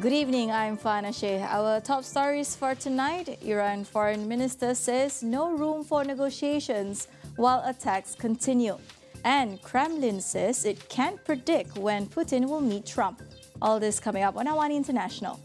Good evening, I'm Farhana Sheikh. Our top stories for tonight: Iran Foreign Minister says no room for negotiations while attacks continue. And Kremlin says it can't predict when Putin will meet Trump. All this coming up on AWANI International.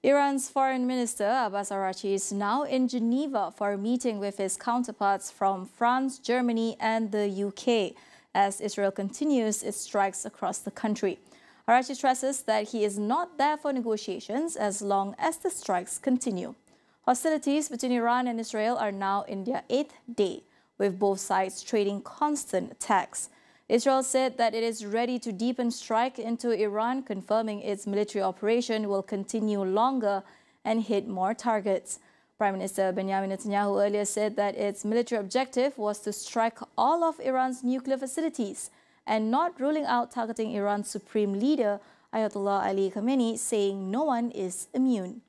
Iran's Foreign Minister Abbas Araghchi is now in Geneva for a meeting with his counterparts from France, Germany and the UK as Israel continues its strikes across the country. Araghchi stresses that he is not there for negotiations as long as the strikes continue. Hostilities between Iran and Israel are now in their 8th day, with both sides trading constant attacks. Israel said that it is ready to deepen strike into Iran, confirming its military operation will continue longer and hit more targets. Prime Minister Benjamin Netanyahu earlier said that its military objective was to strike all of Iran's nuclear facilities and not ruling out targeting Iran's supreme leader, Ayatollah Ali Khamenei, saying no one is immune.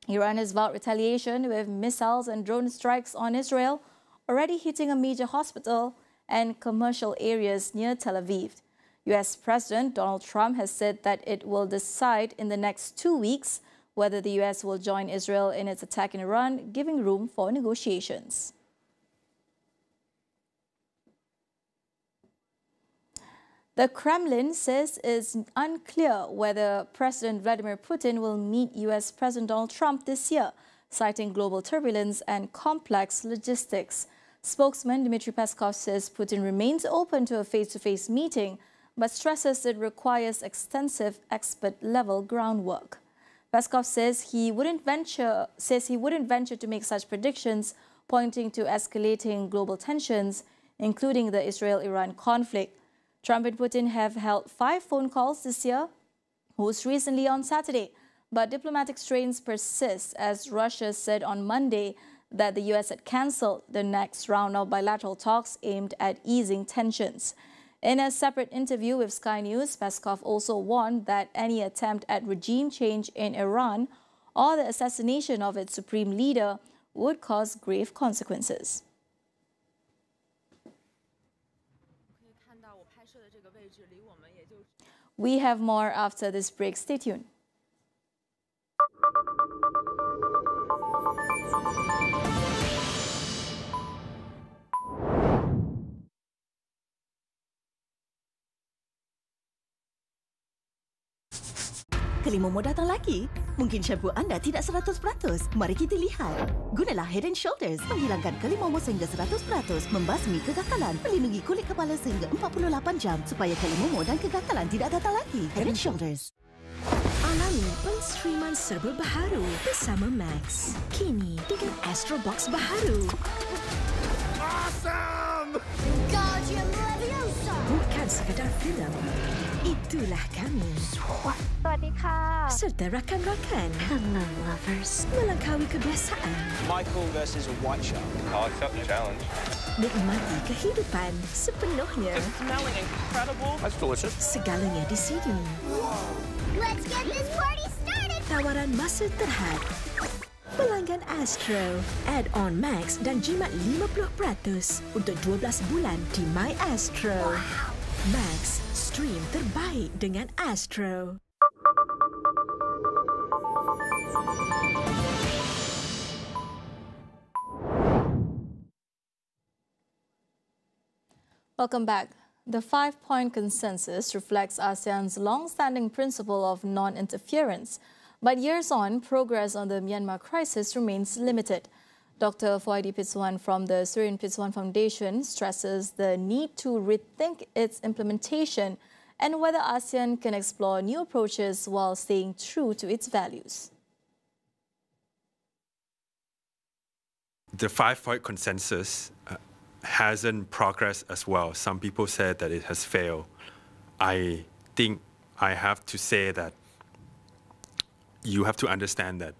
Iran has vowed retaliation with missiles and drone strikes on Israel, already hitting a major hospital and commercial areas near Tel Aviv. U.S. President Donald Trump has said that it will decide in the next 2 weeks whether the U.S. will join Israel in its attack in Iran, giving room for negotiations. The Kremlin says it's unclear whether President Vladimir Putin will meet U.S. President Donald Trump this year, citing global turbulence and complex logistics. Spokesman Dmitry Peskov says Putin remains open to a face-to-face meeting, but stresses it requires extensive expert-level groundwork. Peskov says he wouldn't venture to make such predictions, pointing to escalating global tensions, including the Israel-Iran conflict. Trump and Putin have held 5 phone calls this year, most recently on Saturday, but diplomatic strains persist as Russia said on Monday that the U.S. had cancelled the next round of bilateral talks aimed at easing tensions. In a separate interview with Sky News, Peskov also warned that any attempt at regime change in Iran or the assassination of its supreme leader would cause grave consequences. We have more after this break. Stay tuned. Kelimomo datang lagi? Mungkin shampoo anda tidak 100%. Mari kita lihat. Gunalah Head & Shoulders menghilangkan kelimomo sehingga 100%, membasmi kegagalan, melindungi kulit kepala sehingga 48 jam supaya kelimomo dan kegagalan tidak datang lagi. Head & Shoulders. Alami penstreaman serba baharu bersama Max. Kini dengan Astro Box baharu. Awesome! Guardian Leviosa. Bukan sekadar filem. Itulah kami. Swadika. Serta rakan-rakan. Hello, lovers. Melangkaui kebiasaan. Michael versus a white shark. I'll accept the challenge. Nikmati kehidupan sepenuhnya. It's smelling incredible. That's delicious. Segalanya di sini. Let's get this party started. Tawaran masa terhad. Pelanggan Astro. Add-on Max dan jimat 50% untuk 12 bulan di My Astro. Max, stream terbaik dengan Astro. Welcome back. The 5-point consensus reflects ASEAN's long-standing principle of non-interference. But years on, progress on the Myanmar crisis remains limited. Dr. Foidi Pitsuwan from the Syrian Pitsuwan Foundation stresses the need to rethink its implementation and whether ASEAN can explore new approaches while staying true to its values. The 5-point consensus hasn't progressed as well. Some people said that it has failed. I think I have to say that you have to understand that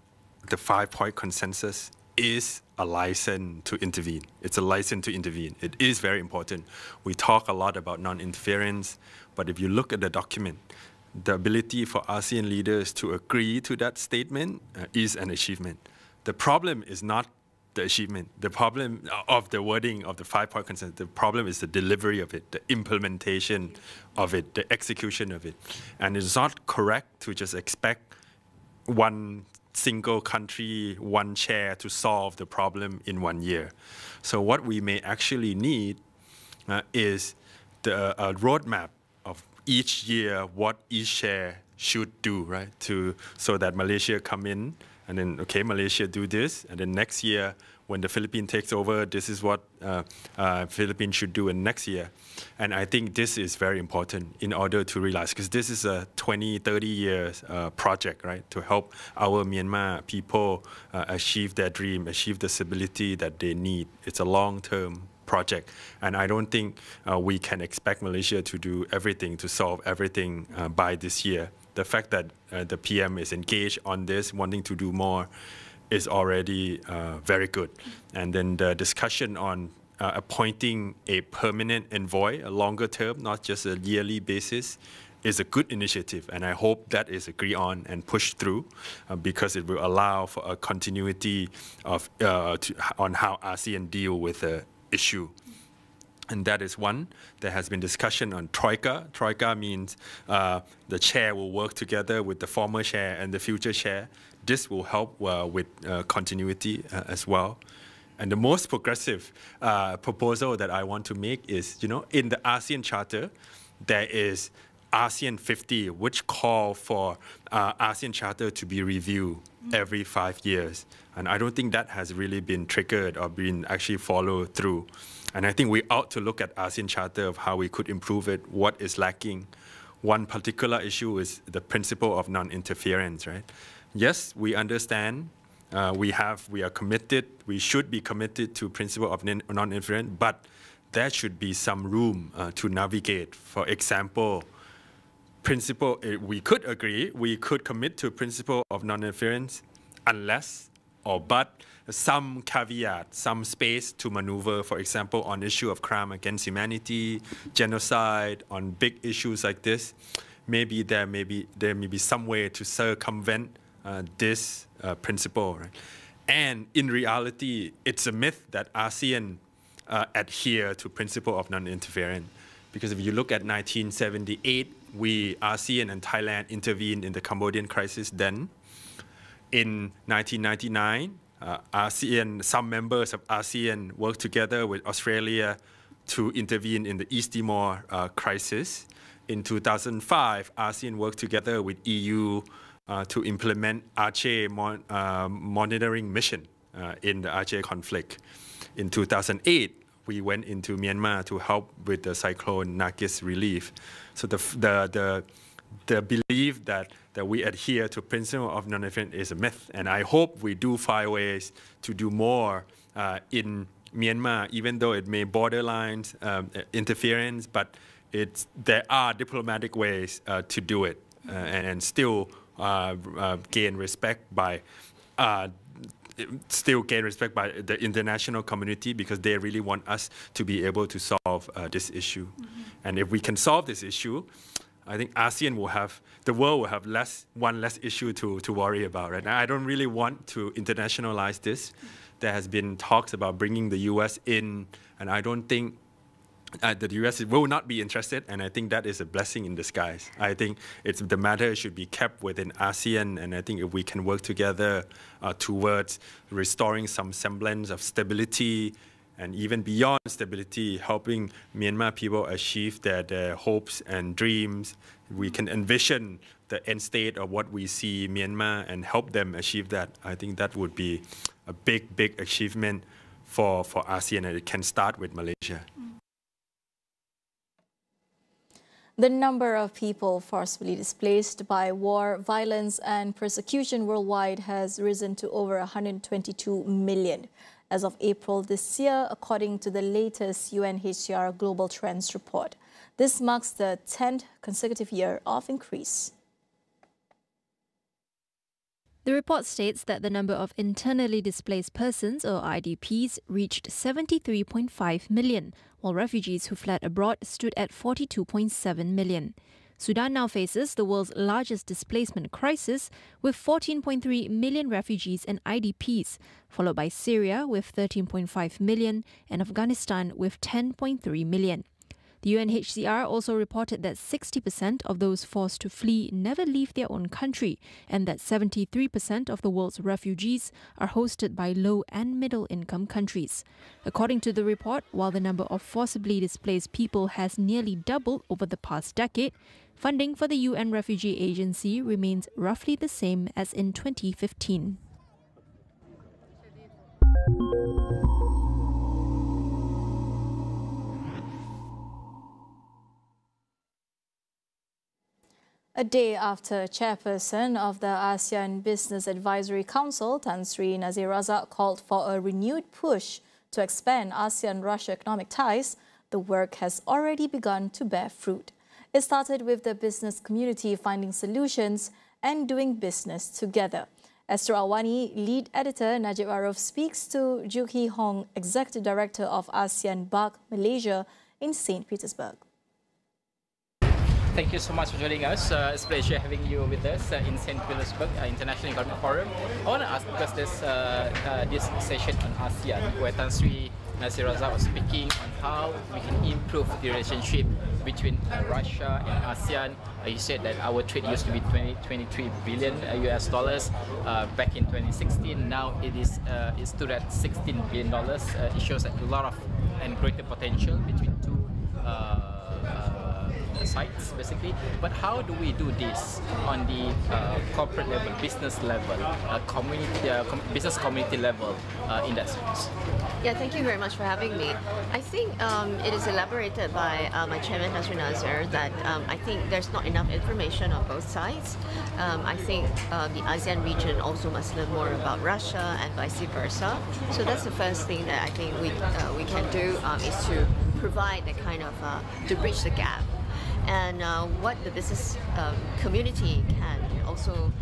the 5-point consensus is a license to intervene. It's a license to intervene. It is very important. We talk a lot about non-interference, but if you look at the document, the ability for ASEAN leaders to agree to that statement is an achievement. The problem is not the achievement. The problem of the wording of the 5-point consensus, the problem is the delivery of it, the implementation of it, the execution of it. And it's not correct to just expect one single country, one chair to solve the problem in 1 year. So what we may actually need is a roadmap of each year, what each chair should do, right? So that Malaysia come in, and then, okay, Malaysia do this, and then next year, when the Philippines takes over, this is what Philippines should do in next year. And I think this is very important in order to realize, because this is a 20, 30 years project, right? To help our Myanmar people achieve their dream, achieve the stability that they need. It's a long-term project. And I don't think we can expect Malaysia to do everything, to solve everything by this year. The fact that the PM is engaged on this, wanting to do more, is already very good. And then the discussion on appointing a permanent envoy, a longer term, not just a yearly basis, is a good initiative. And I hope that is agreed on and pushed through because it will allow for a continuity of on how ASEAN deal with the issue. And that is one. There has been discussion on Troika. Troika means the chair will work together with the former chair and the future chair. This will help with continuity as well. And the most progressive proposal that I want to make is, in the ASEAN Charter, there is ASEAN 50, which call for ASEAN Charter to be reviewed every 5 years. And I don't think that has really been triggered or been actually followed through. And I think we ought to look at ASEAN Charter of how we could improve it, what is lacking. One particular issue is the principle of non-interference, right? Yes, we understand. We are committed. We should be committed to principle of non-interference, but there should be some room to navigate. For example, principle, we could agree, we could commit to principle of non-interference unless or but some caveat, some space to maneuver, for example, on issue of crime against humanity, genocide, on big issues like this. Maybe there may be some way to circumvent this principle, right? And in reality, it's a myth that ASEAN adhere to principle of non-interference. Because if you look at 1978, ASEAN and Thailand intervened in the Cambodian crisis then. In 1999, some members of ASEAN worked together with Australia to intervene in the East Timor crisis. In 2005, ASEAN worked together with EU to implement Aceh monitoring mission in the Aceh conflict. In 2008, we went into Myanmar to help with the cyclone Nargis relief. So the belief that we adhere to principle of non-interference is a myth. And I hope we do find ways to do more in Myanmar, even though it may borderline interference, but there are diplomatic ways to do it and still gain respect by the international community, because they really want us to be able to solve this issue. And if we can solve this issue, I think the world will have one less issue to worry about, right? Now, I don't really want to internationalize this. There has been talks about bringing the U.S. in, and I don't think the U.S. will not be interested, and I think that is a blessing in disguise. I think the matter should be kept within ASEAN, and I think if we can work together towards restoring some semblance of stability, and even beyond stability, helping Myanmar people achieve their hopes and dreams, we can envision the end state of what we see Myanmar and help them achieve that. I think that would be a big, big achievement for ASEAN, and it can start with Malaysia. The number of people forcibly displaced by war, violence and persecution worldwide has risen to over 122 million as of April this year, according to the latest UNHCR Global Trends report. This marks the 10th consecutive year of increase. The report states that the number of internally displaced persons, or IDPs, reached 73.5 million, while refugees who fled abroad stood at 42.7 million. Sudan now faces the world's largest displacement crisis with 14.3 million refugees and IDPs, followed by Syria with 13.5 million and Afghanistan with 10.3 million. The UNHCR also reported that 60% of those forced to flee never leave their own country, and that 73% of the world's refugees are hosted by low and middle income countries. According to the report, while the number of forcibly displaced people has nearly doubled over the past decade, funding for the UN Refugee Agency remains roughly the same as in 2015. A day after chairperson of the ASEAN Business Advisory Council, Tan Sri Nazir Razak, called for a renewed push to expand ASEAN Russia economic ties, the work has already begun to bear fruit. It started with the business community finding solutions and doing business together. Astro AWANI lead editor Najib Arif speaks to Joo Hee Hong, Executive Director of ASEAN BARC Malaysia in St. Petersburg. Thank you so much for joining us. It's a pleasure having you with us in St. Petersburg International Economic Forum. I want to ask, because there's this session on ASEAN where Tan Sri Nazir Razak was speaking on how we can improve the relationship between Russia and ASEAN. He said that our trade used to be 23 billion US dollars back in 2016. Now it stood at 16 billion dollars. It shows that a lot of and greater potential between two sites, basically. But how do we do this on the corporate level, business level, business community level in that sense? Yeah, thank you very much for having me. I think it is elaborated by my chairman, Tan Sri Nazir, that I think there's not enough information on both sides. I think the ASEAN region also must learn more about Russia and vice versa. So that's the first thing that I think we can do is to provide the kind of, to bridge the gap. And what the business community can also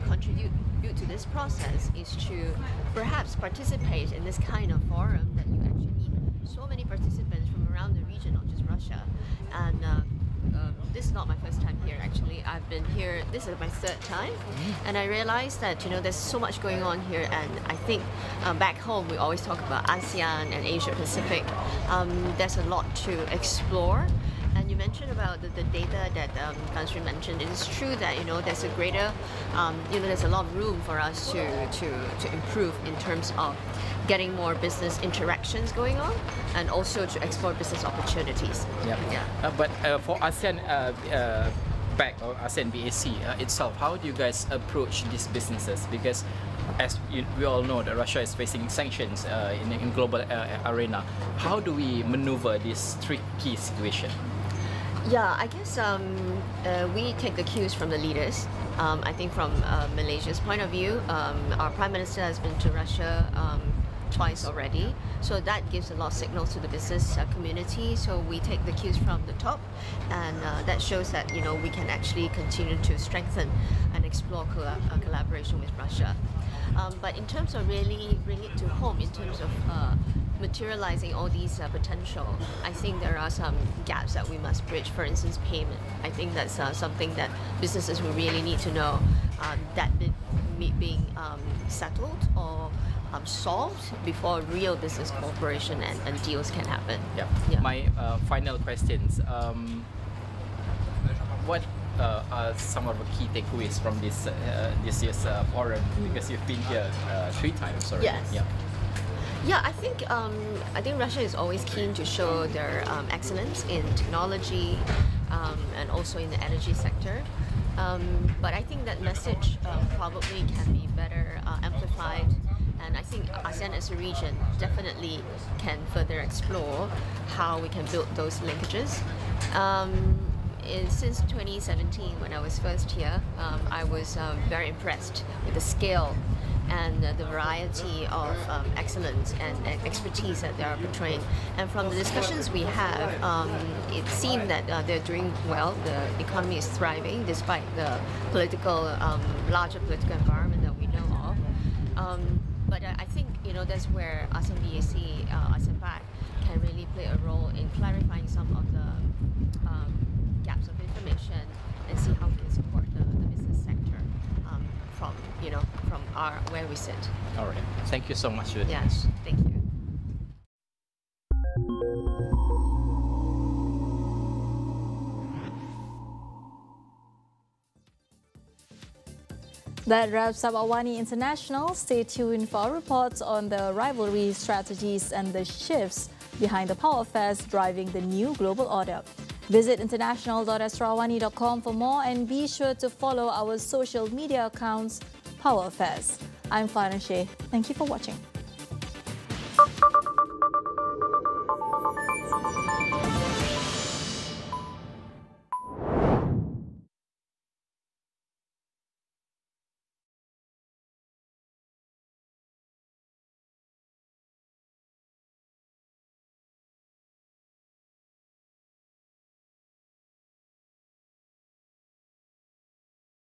contribute to this process is to perhaps participate in this kind of forum that you actually need so many participants from around the region, not just Russia. And this is not my first time here, actually. I've been here, this is my third time, and I realized that, you know, there's so much going on here, and I think back home we always talk about ASEAN and Asia Pacific. There's a lot to explore. And you mentioned about the data that Tan Sri mentioned. It is true that, you know, there's a greater, there's a lot of room for us to improve in terms of getting more business interactions going on, and also to explore business opportunities. Yep. Yeah. But for ASEAN BAC or ASEAN BAC itself, how do you guys approach these businesses? Because as we all know, that Russia is facing sanctions in global arena. How do we maneuver this tricky situation? Yeah, I guess we take the cues from the leaders. I think from Malaysia's point of view, our Prime Minister has been to Russia twice already. So that gives a lot of signals to the business community. So we take the cues from the top, and that shows that, you know, we can actually continue to strengthen and explore collaboration with Russia. But in terms of really bringing it to home, in terms of materializing all these potential, I think there are some gaps that we must bridge. For instance, payment. I think that's something that businesses will really need to know that being settled or solved before real business cooperation and deals can happen. Yeah. My final questions. What are some of the key takeaways from this year's forum? Because you've been here 3 times already. Yes. Yeah, I think Russia is always keen to show their excellence in technology and also in the energy sector. But I think that message probably can be better amplified, and I think ASEAN as a region definitely can further explore how we can build those linkages. Since 2017, when I was first here, I was very impressed with the scale and the variety of excellence and expertise that they are portraying. And from the discussions we have, it seemed that they're doing well. The economy is thriving despite the larger political environment that we know of. But I think, you know, that's where ASEAN BAC, ASEAN BAC can really play a role in clarifying some of the gaps of information information and see how we can support the business sector from where we sit. All right. Thank you so much. Yes, thank you. That wraps up AWANI International. Stay tuned for our reports on the rivalry strategies and the shifts behind the power affairs driving the new global order. Visit international.astroawani.com for more and be sure to follow our social media accounts, Power Affairs. I'm Farhana Sheikh. Thank you for watching.